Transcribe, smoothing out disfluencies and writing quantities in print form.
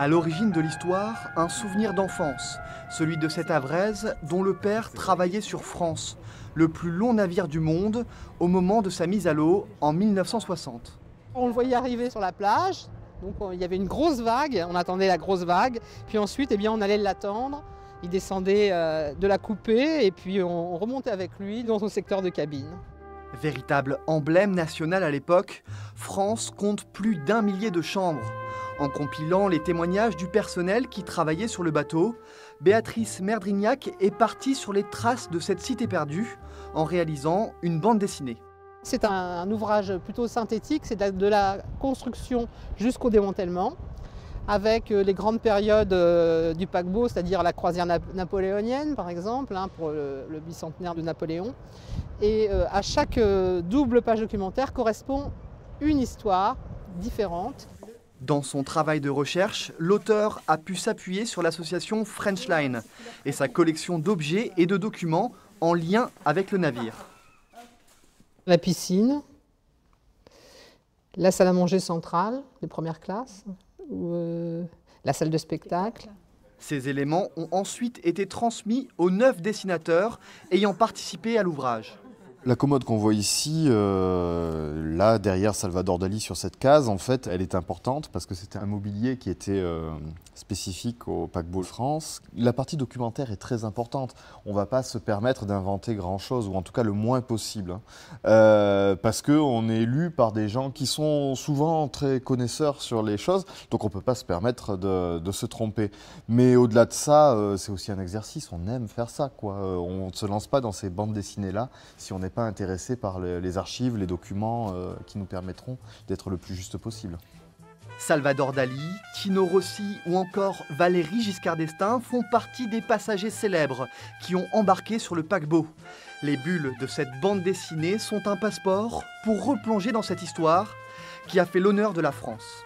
À l'origine de l'histoire, un souvenir d'enfance, celui de cet Havraise dont le père travaillait sur France, le plus long navire du monde, au moment de sa mise à l'eau en 1960. On le voyait arriver sur la plage, donc il y avait une grosse vague, on attendait la grosse vague, puis ensuite on allait l'attendre, il descendait de la coupée et puis on remontait avec lui dans son secteur de cabine. Véritable emblème national à l'époque, France compte plus d'1 millier de chambres. En compilant les témoignages du personnel qui travaillait sur le bateau, Béatrice Merdrignac est partie sur les traces de cette cité perdue en réalisant une bande dessinée. C'est un ouvrage plutôt synthétique, c'est de la construction jusqu'au démantèlement, avec les grandes périodes du paquebot, c'est-à-dire la croisière napoléonienne par exemple, pour le bicentenaire de Napoléon. Et à chaque double page documentaire correspond une histoire différente. Dans son travail de recherche, l'auteur a pu s'appuyer sur l'association French Line et sa collection d'objets et de documents en lien avec le navire. La piscine, la salle à manger centrale de première classe, la salle de spectacle. Ces éléments ont ensuite été transmis aux 9 dessinateurs ayant participé à l'ouvrage. La commode qu'on voit ici, là derrière Salvador Dali sur cette case, en fait, elle est importante parce que c'était un mobilier qui était spécifique au paquebot France. La partie documentaire est très importante. On ne va pas se permettre d'inventer grand-chose, ou en tout cas le moins possible, parce qu'on est lu par des gens qui sont souvent très connaisseurs sur les choses, donc on ne peut pas se permettre de se tromper. Mais au-delà de ça, c'est aussi un exercice, on aime faire ça, quoi. On ne se lance pas dans ces bandes dessinées-là si on n'est pas intéressé par les archives, les documents qui nous permettront d'être le plus juste possible. Salvador Dali, Tino Rossi ou encore Valéry Giscard d'Estaing font partie des passagers célèbres qui ont embarqué sur le paquebot. Les bulles de cette bande dessinée sont un passeport pour replonger dans cette histoire qui a fait l'honneur de la France.